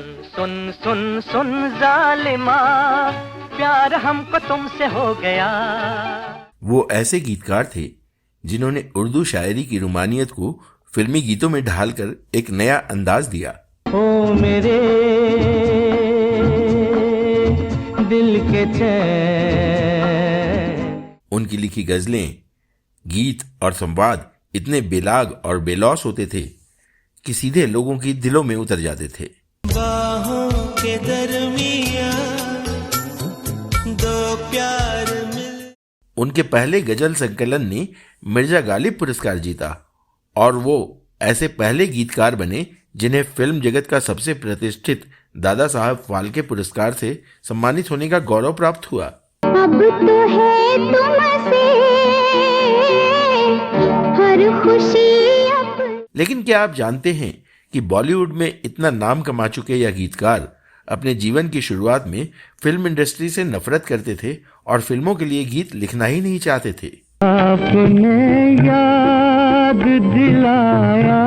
सुन सुन सुन जालिमा, प्यार हमको तुमसे हो गया। वो ऐसे गीतकार थे जिन्होंने उर्दू शायरी की रुमानियत को फिल्मी गीतों में ढालकर एक नया अंदाज दिया। ओ मेरे दिल के चैन। उनकी लिखी गजलें, गीत और संवाद इतने बेलाग और बेलौस होते थे कि सीधे लोगों की दिलों में उतर जाते थे। बाहों के दरमियां दो प्यार मिल। उनके पहले गजल संकलन ने मिर्जा गालिब पुरस्कार जीता और वो ऐसे पहले गीतकार बने जिन्हें फिल्म जगत का सबसे प्रतिष्ठित दादा साहब फाल्के पुरस्कार से सम्मानित होने का गौरव प्राप्त हुआ। अब तो है तुमसे हर खुशी अब। लेकिन क्या आप जानते हैं कि बॉलीवुड में इतना नाम कमा चुके यह गीतकार अपने जीवन की शुरुआत में फिल्म इंडस्ट्री से नफरत करते थे और फिल्मों के लिए गीत लिखना ही नहीं चाहते थे। आपने याद दिलाया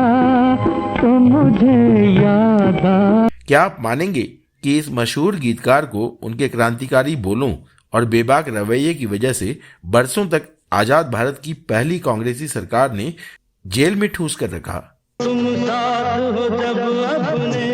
तो मुझे याद आ। क्या आप मानेंगे कि इस मशहूर गीतकार को उनके क्रांतिकारी बोलों और बेबाक रवैये की वजह से बरसों तक आजाद भारत की पहली कांग्रेसी सरकार ने जेल में ठूंस कर रखा। तुम साथ हो जब अपने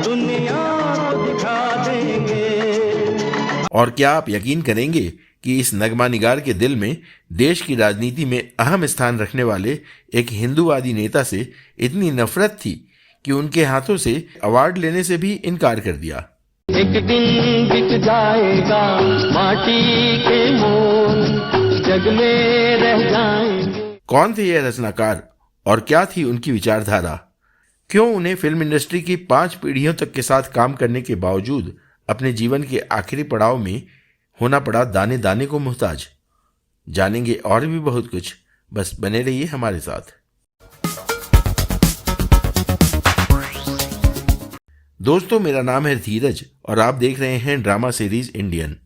दुनिया को दिखा देंगे। और क्या आप यकीन करेंगे कि इस नगमा निगार के दिल में देश की राजनीति में अहम स्थान रखने वाले एक हिंदूवादी नेता से इतनी नफरत थी कि उनके हाथों से अवार्ड लेने से भी इनकार कर दिया। एक दिन बिक जाएगा माटी के मोल, जग में रह जाएंगे। कौन थे यह रचनाकार और क्या थी उनकी विचारधारा? क्यों उन्हें फिल्म इंडस्ट्री की 5 पीढ़ियों तक के साथ काम करने के बावजूद अपने जीवन के आखिरी पड़ाव में होना पड़ा दाने दाने को मोहताज? जानेंगे और भी बहुत कुछ, बस बने रहिए हमारे साथ। दोस्तों, मेरा नाम है धीरज और आप देख रहे हैं ड्रामा सीरीज इंडियन।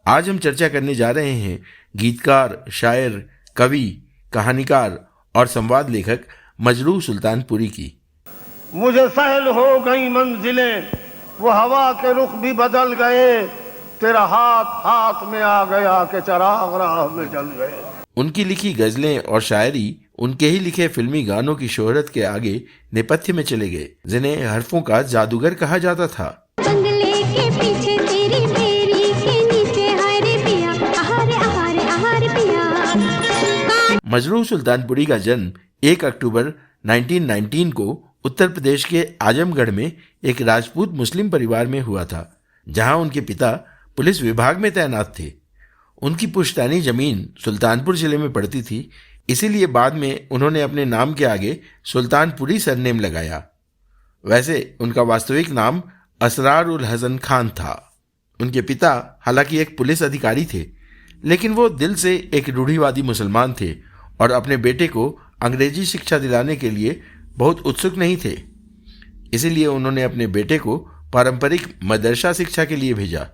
आज हम चर्चा करने जा रहे हैं गीतकार, शायर, कवि, कहानीकार और संवाद लेखक मजरूह सुल्तानपुरी की। मुझे सहल हो गई मंजिलें, वो हवा के रुख भी बदल गए, तेरा हाथ हाथ में आ गया कि चराग राह में जल गए। उनकी लिखी गजलें और शायरी उनके ही लिखे फिल्मी गानों की शोहरत के आगे नेपथ्य में चले गए, जिन्हें हरफों का जादूगर कहा जाता था। बंगले के पीछे तेरी मेरी के नीचे हारे पिया, आहारे आहारे आहारे पिया। मजरूह सुल्तानपुरी का जन्म 1 अक्टूबर 1919 को उत्तर प्रदेश के आजमगढ़ में एक राजपूत मुस्लिम परिवार में हुआ था, जहां उनके पिता पुलिस विभाग में तैनात थे। उनकी पुश्तैनी जमीन सुल्तानपुर जिले में पड़ती थी, इसीलिए बाद में उन्होंने अपने नाम के आगे सुल्तानपुरी सरनेम लगाया। वैसे उनका वास्तविक नाम असरार उल हसन खान था। उनके पिता हालांकि एक पुलिस अधिकारी थे, लेकिन वो दिल से एक रूढ़िवादी मुसलमान थे और अपने बेटे को अंग्रेजी शिक्षा दिलाने के लिए बहुत उत्सुक नहीं थे। इसीलिए उन्होंने अपने बेटे को पारंपरिक मदरसा शिक्षा के लिए भेजा।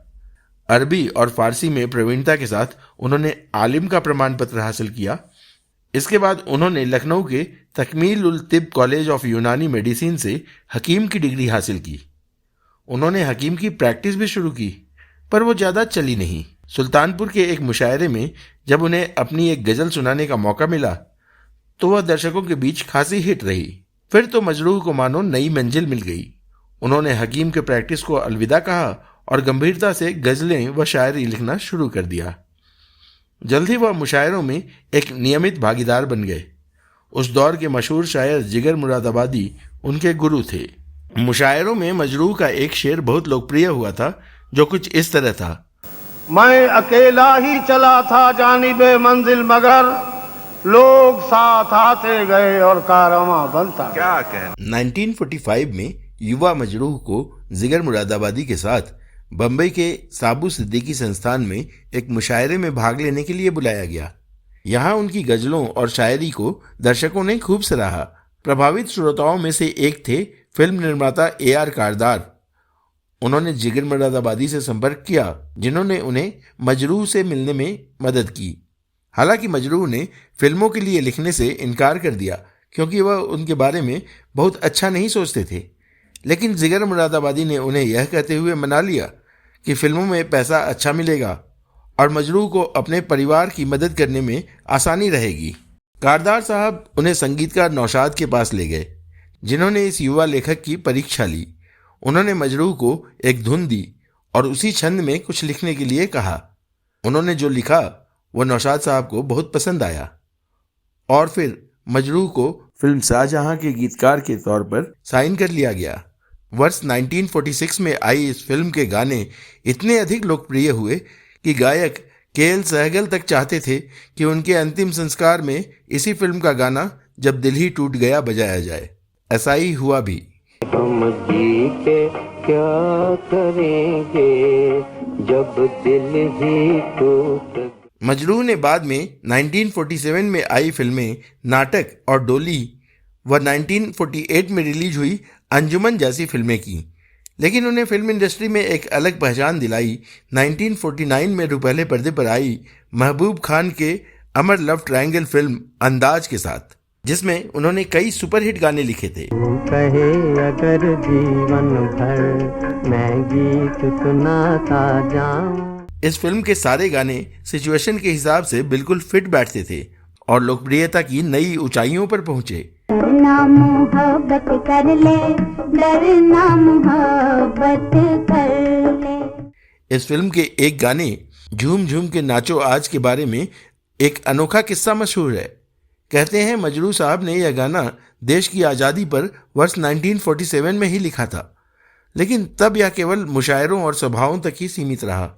अरबी और फारसी में प्रवीणता के साथ उन्होंने आलिम का प्रमाण पत्र हासिल किया। इसके बाद उन्होंने लखनऊ के तकमील उल तिब कॉलेज ऑफ यूनानी मेडिसिन से हकीम की डिग्री हासिल की। उन्होंने हकीम की प्रैक्टिस भी शुरू की, पर वो ज़्यादा चली नहीं। सुल्तानपुर के एक मुशायरे में जब उन्हें अपनी एक गज़ल सुनाने का मौका मिला तो वह दर्शकों के बीच खासी हिट रही। फिर तो मजरूह को मानो नई मंजिल मिल गई। उन्होंने हकीम के प्रैक्टिस को अलविदा कहा और गंभीरता से गज़लें व शायरी लिखना शुरू कर दिया। जल्द ही वह मुशायरों में एक नियमित भागीदार बन गए। उस दौर के मशहूर शायर जिगर मुरादाबादी उनके गुरु थे। मुशायरों में मजरूह का एक शेर बहुत लोकप्रिय हुआ था, जो कुछ इस तरह था। मैं अकेला ही चला था जानिबे मंजिल, मगर लोग साथ आते गए और कारवां बनता। क्या कहना। 1945 में युवा मजरूह को जिगर मुरादाबादी के साथ बम्बई के साबू सिद्दीकी संस्थान में एक मुशायरे में भाग लेने के लिए बुलाया गया। यहाँ उनकी गजलों और शायरी को दर्शकों ने खूब सराहा। प्रभावित श्रोताओं में से एक थे फिल्म निर्माता AR कारदार। उन्होंने जिगर मुरादाबादी से संपर्क किया, जिन्होंने उन्हें मजरूह से मिलने में मदद की। हालांकि मजरूह ने फिल्मों के लिए लिखने से इनकार कर दिया, क्योंकि वह उनके बारे में बहुत अच्छा नहीं सोचते थे। लेकिन जिगर मुरादाबादी ने उन्हें यह कहते हुए मना लिया कि फिल्मों में पैसा अच्छा मिलेगा और मजरू को अपने परिवार की मदद करने में आसानी रहेगी। कारदार साहब उन्हें संगीतकार नौशाद के पास ले गए, जिन्होंने इस युवा लेखक की परीक्षा ली। उन्होंने मजरू को एक धुन दी और उसी छंद में कुछ लिखने के लिए कहा। उन्होंने जो लिखा वो नौशाद साहब को बहुत पसंद आया और फिर मजरू को फिल्म शाहजहां के गीतकार के तौर पर साइन कर लिया गया। वर्ष 1946 में आई इस फिल्म के गाने इतने अधिक लोकप्रिय हुए कि गायक के.एल. सहगल तक चाहते थे कि उनके अंतिम संस्कार में इसी फिल्म का गाना जब दिल ही टूट गया बजाया जाए। ऐसा ही हुआ भी। हम जी के क्या करेंगे जब दिल ही टूट। मजरू ने बाद में 1947 में आई फिल्में नाटक और डोली व 1948 में रिलीज हुई अंजुमन जैसी फिल्में की, लेकिन उन्हें फिल्म इंडस्ट्री में एक अलग पहचान दिलाई 1949 में रुपहले पर्दे पर आई महबूब खान के अमर लव ट्रायंगल फिल्म अंदाज के साथ, जिसमें उन्होंने कई सुपरहिट गाने लिखे थे। कहे अगर जीवन भर मैं गीत सुनाता जाऊं। इस फिल्म के सारे गाने सिचुएशन के हिसाब से बिल्कुल फिट बैठते थे और लोकप्रियता की नई ऊंचाइयों पर पहुंचे। डरना मोहब्बत कर ले, डरना मोहब्बत कर ले। इस फिल्म के एक गाने झूम झूम के नाचो आज के बारे में एक अनोखा किस्सा मशहूर है। कहते हैं मजरू साहब ने यह गाना देश की आज़ादी पर वर्ष 1947 में ही लिखा था, लेकिन तब यह केवल मुशायरों और सभाओं तक ही सीमित रहा।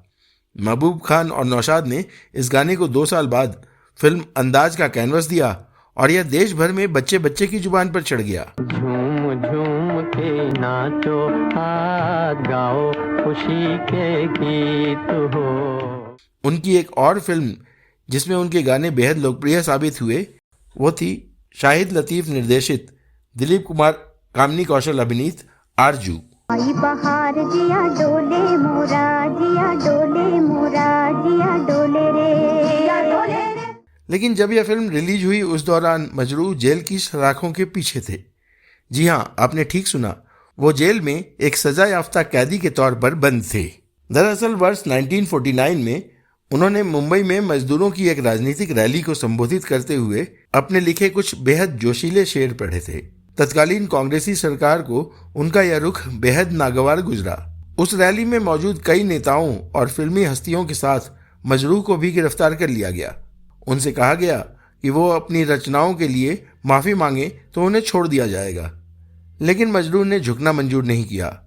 महबूब खान और नौशाद ने इस गाने को 2 साल बाद फिल्म अंदाज का कैनवस दिया और यह देश भर में बच्चे बच्चे की जुबान पर चढ़ गया। झूम झूम के नाचो आज गाओ खुशी के गीत हो। उनकी एक और फिल्म जिसमें उनके गाने बेहद लोकप्रिय साबित हुए वो थी शाहिद लतीफ़ निर्देशित, दिलीप कुमार कामिनी कौशल अभिनीत आरजू। आई बहार जिया डोले मोरा, जिया डोले मोरा, जिया डोले रे, जिया डोले रे। लेकिन जब यह फिल्म रिलीज हुई उस दौरान मजरू जेल की सलाखों के पीछे थे। जी हाँ, आपने ठीक सुना, वो जेल में एक सजा याफ्ता कैदी के तौर पर बंद थे। दरअसल वर्ष 1949 में उन्होंने मुंबई में मजदूरों की एक राजनीतिक रैली को संबोधित करते हुए अपने लिखे कुछ बेहद जोशीले शेर पढ़े थे। तत्कालीन कांग्रेसी सरकार को उनका यह रुख बेहद नागवार गुजरा। उस रैली में मौजूद कई नेताओं और फिल्मी हस्तियों के साथ मजरू को भी गिरफ्तार कर लिया गया। उनसे कहा गया कि वो अपनी रचनाओं के लिए माफ़ी मांगे तो उन्हें छोड़ दिया जाएगा, लेकिन मजरू ने झुकना मंजूर नहीं किया।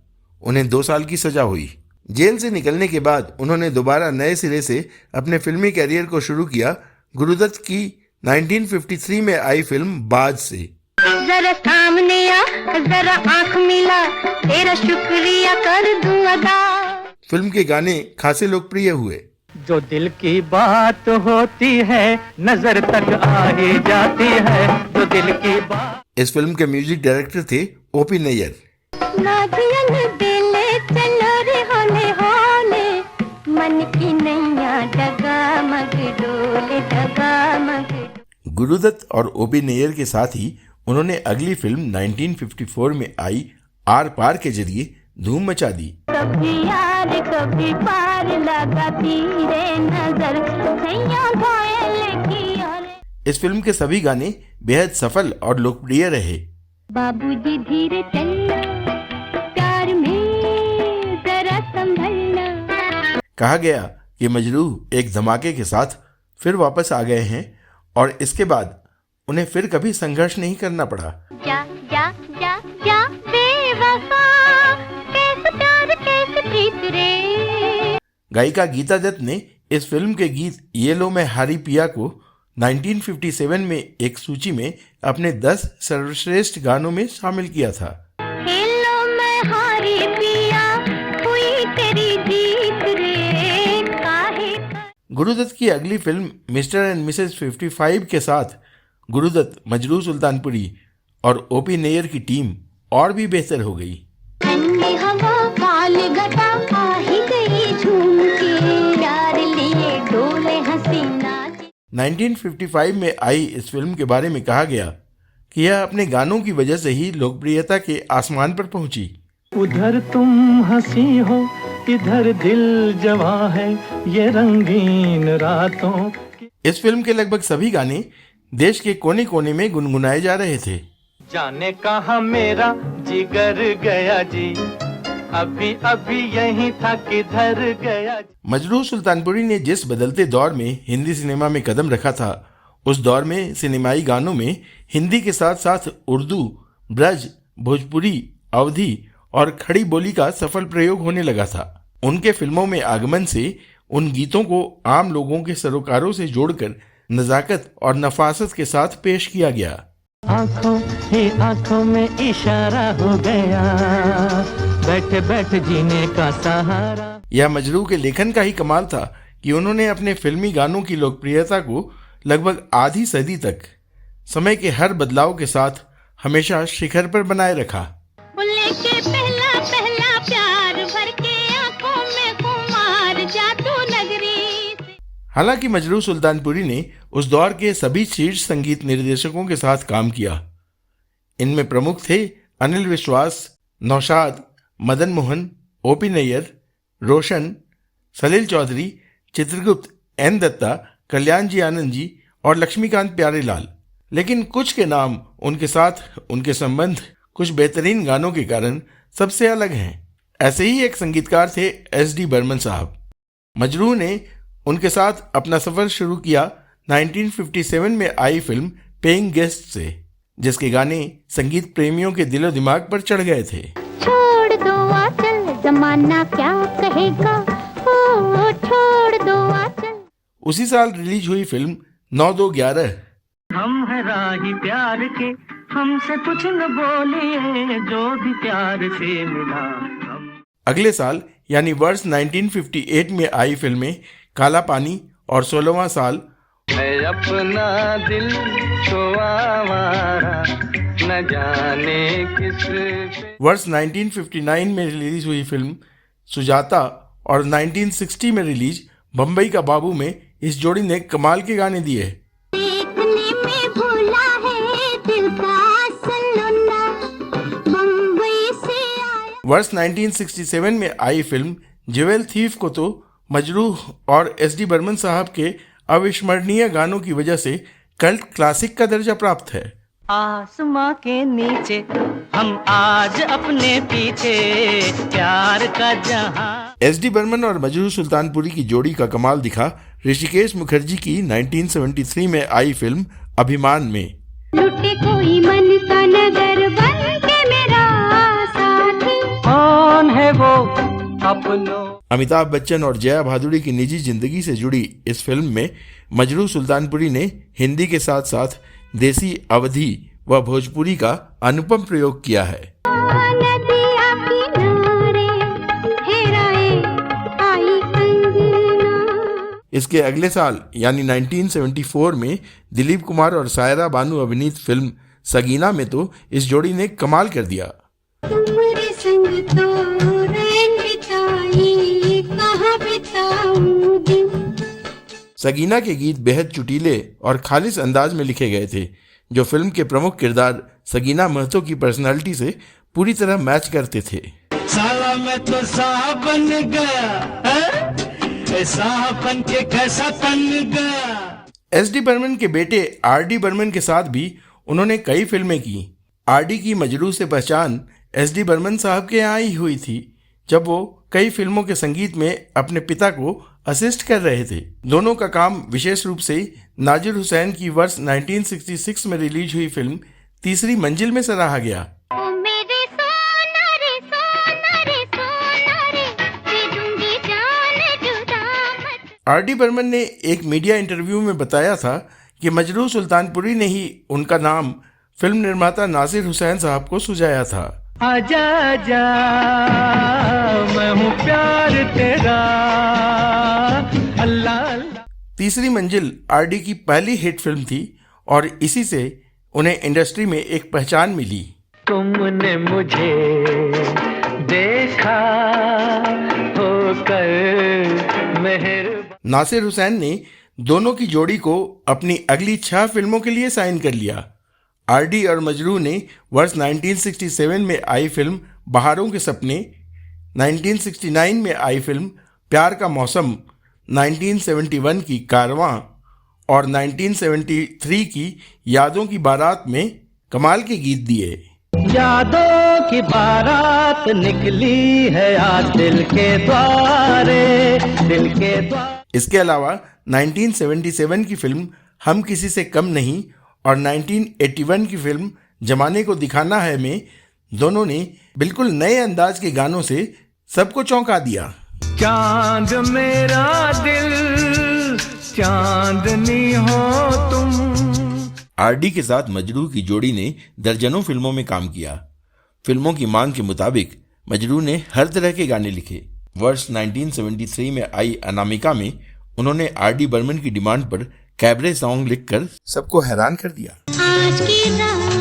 उन्हें 2 साल की सजा हुई। जेल से निकलने के बाद उन्होंने दोबारा नए सिरे से अपने फिल्मी कैरियर को शुरू किया गुरुदत्त की 1953 में आई फिल्म बाज से। जरा सामने आ, जरा आंख मिला, तेरा शुक्रिया कर दूं अदा। फिल्म के गाने खासे लोकप्रिय हुए। जो दिल की बात होती है नजर तक आ ही जाती है, जो दिल की बात। इस फिल्म के म्यूजिक डायरेक्टर थे ओपी नैयर। नाजियन दिले चलो रे होले होले, मन की नैया डगामग डोले, डगामग। गुरुदत्त और ओपी नैयर के साथ ही उन्होंने अगली फिल्म 1954 में आई आर पार के जरिए धूम मचा दी। कभी यार कभी पार लगाती रे नजर, सैया घायल की और। इस फिल्म के सभी गाने बेहद सफल और लोकप्रिय रहे। बाबूजी धीरे चलना, प्यार में जरा संभलना। कहा गया कि मजरू एक धमाके के साथ फिर वापस आ गए हैं और इसके बाद उन्हें फिर कभी संघर्ष नहीं करना पड़ा। जा जा जा जा बेवफा, कैसे प्यार कैसे प्रीत रे। गायिका गीता दत्त ने इस फिल्म के गीत ये लो मैं हारी पिया को 1957 में एक सूची में अपने 10 सर्वश्रेष्ठ गानों में शामिल किया था। हेलो मैं हारी पिया, हुई तेरी जीत रे, काहे। गुरुदत्त की अगली फिल्म मिस्टर एंड मिसेस 55 के साथ गुरुदत्त, मजरू सुल्तानपुरी और ओपी नैयर की टीम और भी बेहतर हो गई। ठंडी हवा काल घटा आ ही गई झूम के, प्यार लिए डोले हसीना। 1955 में आई इस फिल्म के बारे में कहा गया कि यह अपने गानों की वजह से ही लोकप्रियता के आसमान पर पहुंची। उधर तुम हंसी हो इधर दिल जवां है ये रंगीन रातों की। इस फिल्म के लगभग सभी गाने देश के कोने कोने में गुनगुनाए जा रहे थे। जाने कहाँ मेरा जिगर गया जी, अभी अभी यहीं था किधर गया जी। मजरूह सुल्तानपुरी ने जिस बदलते दौर में हिंदी सिनेमा में कदम रखा था, उस दौर में सिनेमाई गानों में हिंदी के साथ साथ उर्दू, ब्रज, भोजपुरी, अवधी और खड़ी बोली का सफल प्रयोग होने लगा था। उनके फिल्मों में आगमन से उन गीतों को आम लोगों के सरोकारों से जोड़कर नजाकत और नफासत के साथ पेश किया गया। आंखों ही आंखों में इशारा हो गया, बैठे बैठे जीने का सहारा। यह मजरूह के लेखन का ही कमाल था कि उन्होंने अपने फिल्मी गानों की लोकप्रियता को लगभग आधी सदी तक समय के हर बदलाव के साथ हमेशा शिखर पर बनाए रखा। लेके पहला पहला प्यार भर के आंखों में कुमार जादू नगरी से। हालांकि मजरूह सुल्तानपुरी ने उस दौर के सभी शीर्ष संगीत निर्देशकों के साथ काम किया। इनमें प्रमुख थे अनिल विश्वास, नौशाद, मदन मोहन, ओपी नैयर, रोशन, सलील चौधरी, चित्रगुप्त, एन दत्ता, कल्याण जी आनंद जी और लक्ष्मीकांत प्यारेलाल। लेकिन कुछ के नाम उनके साथ उनके संबंध कुछ बेहतरीन गानों के कारण सबसे अलग हैं। ऐसे ही एक संगीतकार थे एस.डी. बर्मन साहब। मजरूह ने उनके साथ अपना सफर शुरू किया 1957 में आई फिल्म पेइंग गेस्ट से, जिसके गाने संगीत प्रेमियों के दिलो दिमाग पर चढ़ गए थे। छोड़ दो आंचल जमाना क्या कहेगा, ओ छोड़ दो आंचल। उसी साल रिलीज हुई फिल्म 9-2-11। हम है राही प्यार के, हमसे कुछ न बोलिए, जो भी प्यार से मिला हम। अगले साल यानी वर्ष 1958 में आई फिल्में काला पानी और 16वां साल, मैं अपना दिल तो आवारा न जाने किस पे। वर्ष 1959 में रिलीज हुई फिल्म सुजाता और 1960 में रिलीज बम्बई का बाबू में इस जोड़ी ने कमाल के गाने दिए। देखने में भूला है दिल का सलोना, बम्बई से आया। वर्ष 1967 में आई फिल्म ज्वेल थीफ को तो मजरूह और एस.डी. बर्मन साहब के अविस्मरणीय गानों की वजह से कल्ट क्लासिक का दर्जा प्राप्त है। आसमां के नीचे हम आज अपने पीछे, प्यार का जहां। एस.डी. बर्मन और मजरूह सुल्तानपुरी की जोड़ी का कमाल दिखा ऋषिकेश मुखर्जी की 1973 में आई फिल्म अभिमान में। लुटे कोई मन का नगर बन के मेरा साथी, कौन है वो अपनों। अमिताभ बच्चन और जया भादुड़ी की निजी जिंदगी से जुड़ी इस फिल्म में मजरूह सुल्तानपुरी ने हिंदी के साथ साथ देसी, अवधी व भोजपुरी का अनुपम प्रयोग किया है। नदिया किनारे हेराए आई अंगना। इसके अगले साल यानी 1974 में दिलीप कुमार और सायरा बानू अभिनीत फिल्म सगीना में तो इस जोड़ी ने कमाल कर दिया। तुम्हारे संग तो रैन बिताई, कहाँ बिताऊं दिन। सगीना के गीत बेहद चुटीले और खालिस अंदाज में लिखे गए थे, जो फिल्म के प्रमुख किरदार सगीना महतो की पर्सनालिटी से पूरी तरह मैच करते थे। साला मैं तो साहब बन गया, साहब बन के कैसा तन गया। एस.डी. बर्मन के बेटे आर.डी. बर्मन के साथ भी उन्होंने कई फिल्में की। आर.डी. की मजरूह से पहचान एस.डी. बर्मन साहब के यहाँ ही हुई थी, जब वो कई फिल्मों के संगीत में अपने पिता को असिस्ट कर रहे थे। दोनों का काम विशेष रूप से नाजिर हुसैन की वर्ष 1966 में रिलीज हुई फिल्म तीसरी मंजिल में सराहा गया। ओ मेरे सोना रे सोना रे सोना रे, दे दूंगी जान जुदा मत। आर.डी. बर्मन ने एक मीडिया इंटरव्यू में बताया था कि मजरूह सुल्तानपुरी ने ही उनका नाम फिल्म निर्माता नासिर हुसैन साहब को सुझाया था। आजा जा मैं हूँ प्यार तेरा, अल्लाह अल्लाह। तीसरी मंजिल आर.डी. की पहली हिट फिल्म थी और इसी से उन्हें इंडस्ट्री में एक पहचान मिली। तुमने मुझे देखा होकर मेहरबान। नासिर हुसैन ने दोनों की जोड़ी को अपनी अगली 6 फिल्मों के लिए साइन कर लिया। आर.डी. और मजरूह ने वर्ष 1967 में आई फिल्म बहारों के सपने, 1969 में आई फिल्म प्यार का मौसम, 1971 की कारवां और 1973 की यादों की बारात में कमाल के गीत दिए। यादों की बारात निकली है आज दिल के द्वारे, दिल के द्वारे। इसके अलावा 1977 की फिल्म हम किसी से कम नहीं और 1981 की फिल्म जमाने को दिखाना है में दोनों ने बिल्कुल नए अंदाज के गानों से सबको चौंका दिया। चांद मेरा दिल चांदनी हो तुम। आरडी के साथ मजरू की जोड़ी ने दर्जनों फिल्मों में काम किया। फिल्मों की मांग के मुताबिक मजरू ने हर तरह के गाने लिखे। वर्ष 1973 में आई अनामिका में उन्होंने आरडी बर्मन की डिमांड पर कैबरे सॉन्ग लिखकर सबको हैरान कर दिया। आज की रात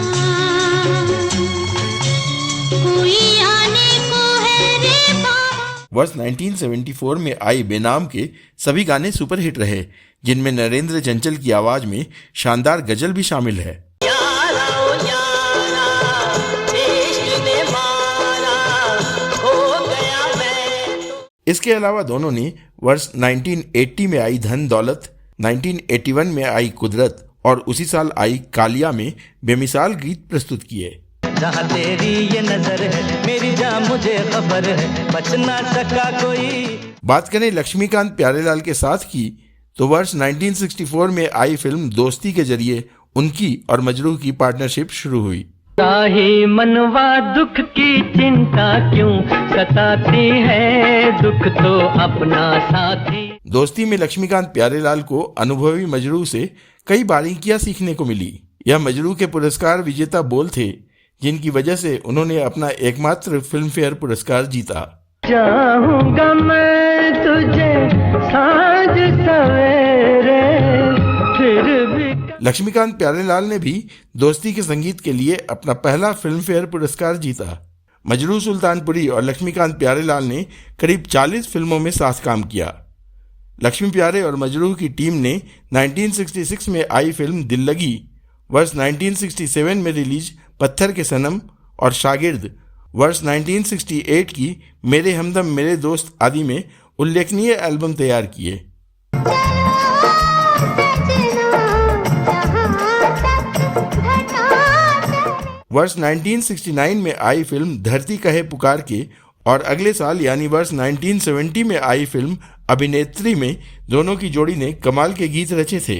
कोई आने को है रे बाबा। वर्ष 1974 में आई बेनाम के सभी गाने सुपरहिट रहे, जिनमें नरेंद्र चंचल की आवाज में शानदार गजल भी शामिल है। इसके अलावा दोनों ने वर्ष 1980 में आई धन दौलत, 1981 में आई कुदरत और उसी साल आई कालिया में बेमिसाल गीत प्रस्तुत किए। जहाँ तेरी ये नजर है मेरी जान मुझे खबर है, बच ना सका कोई। बात करें लक्ष्मीकांत प्यारेलाल के साथ की तो वर्ष 1964 में आई फिल्म दोस्ती के जरिए उनकी और मजरू की पार्टनरशिप शुरू हुई। ताही मनवा दुख की चिंता क्यों सताती है, दुख तो अपना साथी। दोस्ती में लक्ष्मीकांत प्यारेलाल को अनुभवी मजरू से कई बारीकियां सीखने को मिली। यह मजरू के पुरस्कार विजेता बोल थे, जिनकी वजह से उन्होंने अपना एकमात्र फिल्म फेयर पुरस्कार जीता। चाहूंगा मैं तुझे साँझ सवेरे फिर भी। लक्ष्मीकांत प्यारेलाल ने भी दोस्ती के संगीत के लिए अपना पहला फिल्म फेयर पुरस्कार जीता। मजरू सुल्तानपुरी और लक्ष्मीकांत प्यारेलाल ने करीब 40 फिल्मों में साथ काम किया। लक्ष्मी प्यारे और मजरू की टीम ने 1966 में आई फिल्म दिल लगी, वर्ष 1967 में रिलीज पत्थर के सनम और शागिर्द, वर्ष 1968 की मेरे हमदम मेरे दोस्त आदि में उल्लेखनीय एल्बम तैयार किए। वर्ष 1969 में आई फिल्म धरती कहे पुकार के और अगले साल यानी वर्ष 1970 में आई फिल्म अभिनेत्री में दोनों की जोड़ी ने कमाल के गीत रचे थे।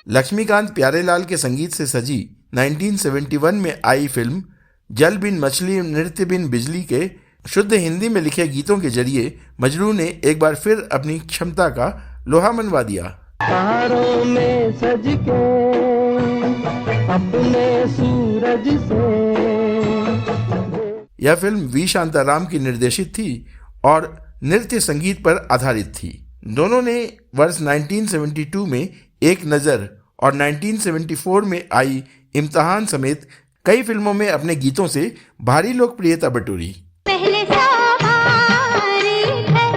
लक्ष्मीकांत प्यारेलाल के संगीत से सजी 1971 में आई फिल्म जल बिन मछली नृत्य बिन बिजली के शुद्ध हिंदी में लिखे गीतों के जरिए मजरू ने एक बार फिर अपनी क्षमता का लोहा मनवा दिया। पहाड़ों में सज के अपने सूरज से। यह फिल्म वी शांताराम की निर्देशित थी और नृत्य संगीत पर आधारित थी। दोनों ने वर्ष 1972 में एक नज़र और 1974 में आई इम्तिहान समेत कई फिल्मों में अपने गीतों से भारी लोकप्रियता बटोरी। पहले सवारी है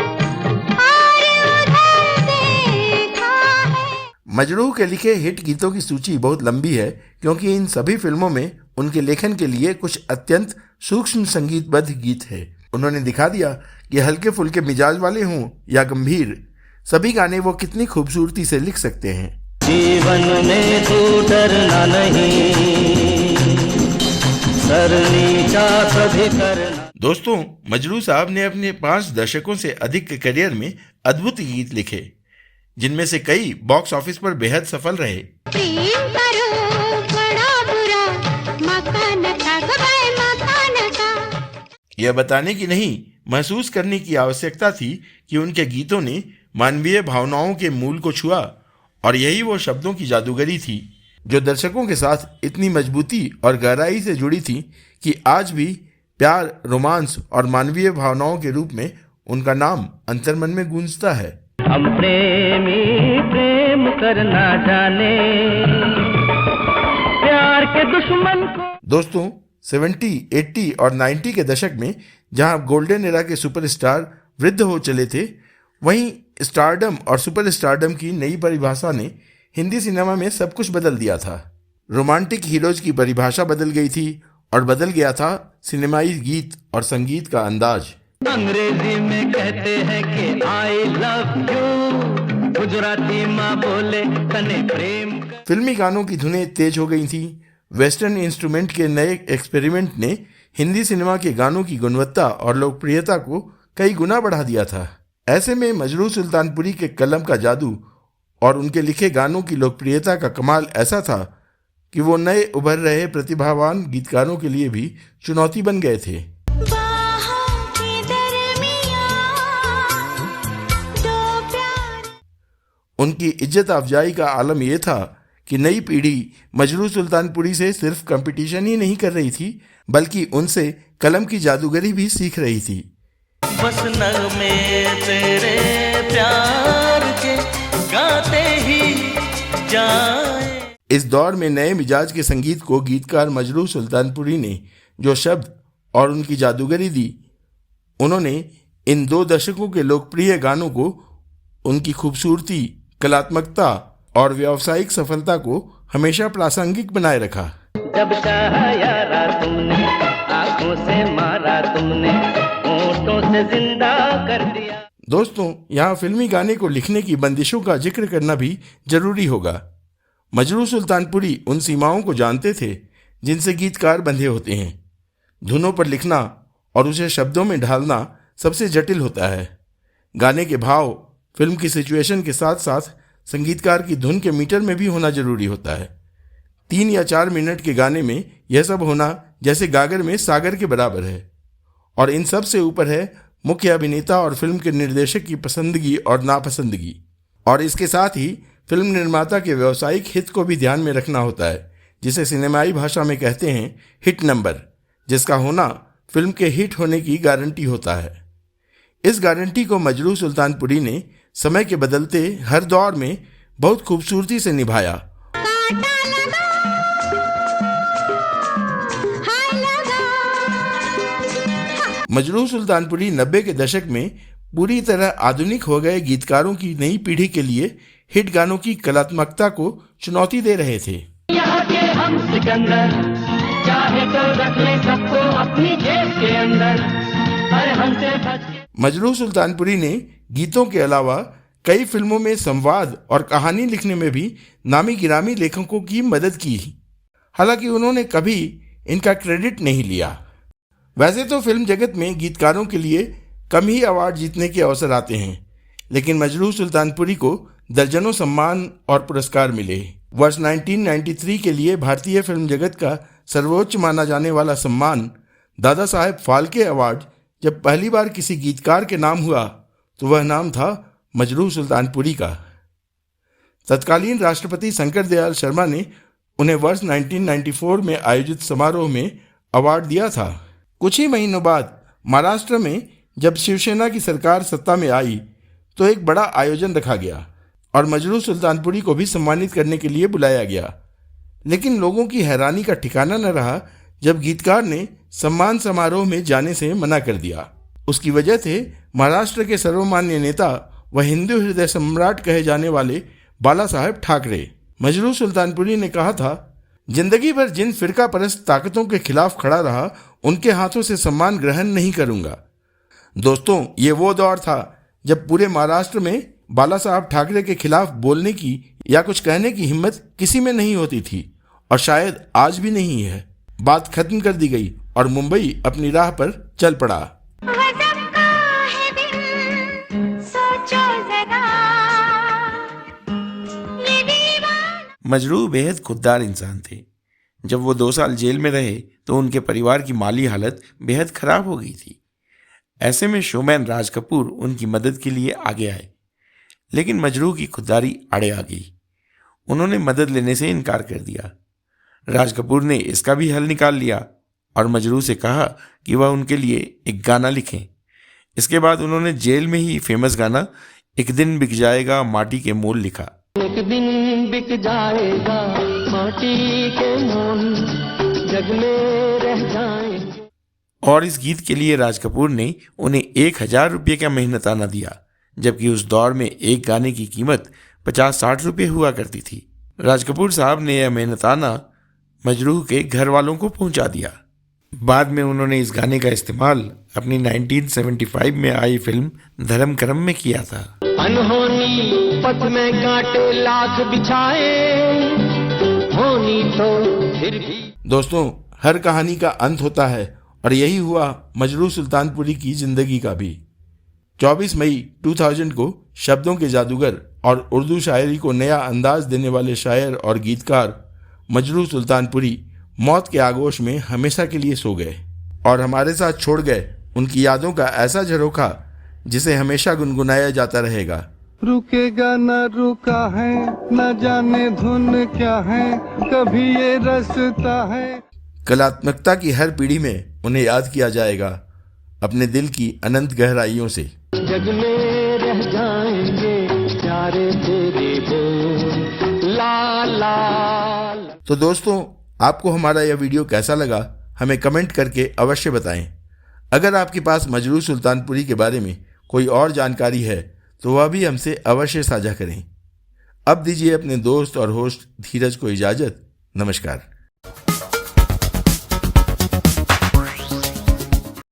और उधर देखा है। मजरू के लिखे हिट गीतों की सूची बहुत लंबी है, क्योंकि इन सभी फिल्मों में उनके लेखन के लिए कुछ अत्यंत सूक्ष्म संगीतबद्ध गीत है। उन्होंने दिखा दिया कि हल्के फुल्के मिजाज वाले हों या गंभीर, सभी गाने वो कितनी खूबसूरती से लिख सकते हैं। जीवन में तू डरना नहीं, सर नीचा कभी करना। दोस्तों, मजरू साहब ने अपने 5 दशकों से अधिक के करियर में अद्भुत गीत लिखे, जिनमें से कई बॉक्स ऑफिस पर बेहद सफल रहे। प्रेम करो बड़ा बुरा मकान का गवाए मकान का। यह बताने की नहीं, महसूस करने की आवश्यकता थी कि उनके गीतों ने मानवीय भावनाओं के मूल को छुआ, और यही वो शब्दों की जादूगरी थी जो दर्शकों के साथ इतनी मजबूती और गहराई से जुड़ी थी कि आज भी प्यार, रोमांस और मानवीय भावनाओं के रूप में उनका नाम अंतर्मन में गूंजता है। हम प्रेमी प्रेम करना जाने, प्यार के दुश्मन को। दोस्तों, 70, 80 और 90 के दशक में जहां गोल्डन एरा के सुपरस्टार वृद्ध हो चले थे, वहीं स्टारडम और सुपर स्टारडम की नई परिभाषा ने हिंदी सिनेमा में सब कुछ बदल दिया था। रोमांटिक हीरोज की परिभाषा बदल गई थी और बदल गया था सिनेमाई गीत और संगीत का अंदाज। अंग्रेजी में कहते हैं कि आई लव यू, गुजराती माँ बोले तने प्रेम। फिल्मी गानों की धुनें तेज हो गई थी। वेस्टर्न इंस्ट्रूमेंट के नए एक्सपेरिमेंट ने हिंदी सिनेमा के गानों की गुणवत्ता और लोकप्रियता को कई गुना बढ़ा दिया था। ऐसे में मजरू सुल्तानपुरी के कलम का जादू और उनके लिखे गानों की लोकप्रियता का कमाल ऐसा था कि वो नए उभर रहे प्रतिभावान गीतकारों के लिए भी चुनौती बन गए थे। उनकी इज्जत अफजाई का आलम यह था कि नई पीढ़ी मजरू सुल्तानपुरी से सिर्फ कंपटीशन ही नहीं कर रही थी, बल्कि उनसे कलम की जादूगरी भी सीख रही थी। बस नगमे तेरे प्यार के गाते ही जाए। इस दौर में नए मिजाज के संगीत को गीतकार मजरू सुल्तानपुरी ने जो शब्द और उनकी जादूगरी दी, उन्होंने इन 2 दशकों के लोकप्रिय गानों को उनकी खूबसूरती, कलात्मकता और व्यावसायिक सफलता को हमेशा प्रासंगिक बनाए रखा। जब चाहा यारा तुमने, आंखों से मारा तुमने, होठों से जिंदा कर दिया। दोस्तों, यहाँ फिल्मी गाने को लिखने की बंदिशों का जिक्र करना भी जरूरी होगा। मजरू सुल्तानपुरी उन सीमाओं को जानते थे जिनसे गीतकार बंधे होते हैं। धुनों पर लिखना और उसे शब्दों में ढालना सबसे जटिल होता है। गाने के भाव फिल्म की सिचुएशन के साथ साथ संगीतकार की धुन के मीटर में भी होना जरूरी होता है। 3 या 4 मिनट के गाने में यह सब होना जैसे गागर में सागर के बराबर है। और इन सब से ऊपर है मुख्य अभिनेता और फिल्म के निर्देशक की पसंदगी और नापसंदगी। और इसके साथ ही फिल्म निर्माता के व्यावसायिक हित को भी ध्यान में रखना होता है, जिसे सिनेमाई भाषा में कहते हैं हिट नंबर, जिसका होना फिल्म के हिट होने की गारंटी होता है। इस गारंटी को मजरू सुल्तानपुरी ने समय के बदलते हर दौर में बहुत खूबसूरती से निभाया। मजरू सुल्तानपुरी 90 के दशक में पूरी तरह आधुनिक हो गए गीतकारों की नई पीढ़ी के लिए हिट गानों की कलात्मकता को चुनौती दे रहे थे। यहाँ के हम सिकंदर, चाहे तो रख ले सबको अपनी जेब के अंदर, अरे हमसे बच के। मजरू सुल्तानपुरी ने गीतों के अलावा कई फिल्मों में संवाद और कहानी लिखने में भी नामी गिरामी लेखकों की मदद की। हालांकि उन्होंने कभी इनका क्रेडिट नहीं लिया। वैसे तो फिल्म जगत में गीतकारों के लिए कम ही अवार्ड जीतने के अवसर आते हैं, लेकिन मजरू सुल्तानपुरी को दर्जनों सम्मान और पुरस्कार मिले। वर्ष 1993 के लिए भारतीय फिल्म जगत का सर्वोच्च माना जाने वाला सम्मान दादा साहेब फाल्के अवार्ड जब पहली बार किसी गीतकार के नाम हुआ तो वह नाम था मजरू सुल्तानपुरी का। तत्कालीन राष्ट्रपति शंकर दयाल शर्मा ने उन्हें वर्ष 1994 में आयोजित समारोह में अवार्ड दिया था। कुछ ही महीनों बाद महाराष्ट्र में जब शिवसेना की सरकार सत्ता में आई तो एक बड़ा आयोजन रखा गया और मजरू सुल्तानपुरी को भी सम्मानित करने के लिए बुलाया गया। लेकिन लोगों की हैरानी का ठिकाना न रहा जब गीतकार ने सम्मान समारोह में जाने से मना कर दिया। उसकी वजह थे महाराष्ट्र के सर्वमान्य नेता व हिंदू हृदय सम्राट कहे जाने वाले बाला साहेब ठाकरे। मजरू सुल्तानपुरी ने कहा था, जिंदगी भर जिन फिरका परस्त ताकतों के खिलाफ खड़ा रहा उनके हाथों से सम्मान ग्रहण नहीं करूंगा। दोस्तों, ये वो दौर था जब पूरे महाराष्ट्र में बाला साहब ठाकरे के खिलाफ बोलने की या कुछ कहने की हिम्मत किसी में नहीं होती थी और शायद आज भी नहीं है। बात खत्म कर दी गई और मुंबई अपनी राह पर चल पड़ा। मजरू बेहद खुददार इंसान थे। जब वो 2 साल जेल में रहे तो उनके परिवार की माली हालत बेहद खराब हो गई थी। ऐसे में शोमैन राज कपूर उनकी मदद के लिए आगे आए, लेकिन मजरू की खुददारी आड़े आ गई। उन्होंने मदद लेने से इनकार कर दिया। राज कपूर ने इसका भी हल निकाल लिया और मजरू से कहा कि वह उनके लिए एक गाना लिखें। इसके बाद उन्होंने जेल में ही फेमस गाना एक दिन बिक जाएगा माटी के मोल लिखा। एक दिन बिक जाएगा माटी के मोल, जग में रह जाएंगे। और इस गीत के लिए राज कपूर ने उन्हें 1000 रुपये का मेहनताना दिया, जबकि उस दौर में एक गाने की कीमत 50-60 रुपये हुआ करती थी। राज कपूर साहब ने यह मेहनताना मजरूह के घर वालों को पहुंचा दिया। बाद में उन्होंने इस गाने का इस्तेमाल अपनी 1975 में आई फिल्म धर्म करम में किया था। अनहोनी पथ में कांटे लाख बिछाए, होनी तो फिर भी। दोस्तों, हर कहानी का अंत होता है और यही हुआ मजरूह सुल्तानपुरी की जिंदगी का भी। 24 मई 2000 को शब्दों के जादूगर और उर्दू शायरी को नया अंदाज देने वाले शायर और गीतकार मजरूह सुल्तानपुरी मौत के आगोश में हमेशा के लिए सो गए और हमारे साथ छोड़ गए उनकी यादों का ऐसा झरोखा जिसे हमेशा गुनगुनाया जाता रहेगा। रुकेगा न रुका है, न जाने धुन क्या है, कभी ये रास्ता है। कलात्मकता की हर पीढ़ी में उन्हें याद किया जाएगा अपने दिल की अनंत गहराइयों से। जग में रह जाएंगे प्यारे तेरे बोल, ला ला। तो दोस्तों, आपको हमारा यह वीडियो कैसा लगा हमें कमेंट करके अवश्य बताएं। अगर आपके पास मजरूह सुल्तानपुरी के बारे में कोई और जानकारी है तो वह भी हमसे अवश्य साझा करें। अब दीजिए अपने दोस्त और होस्ट धीरज को इजाज़त। नमस्कार।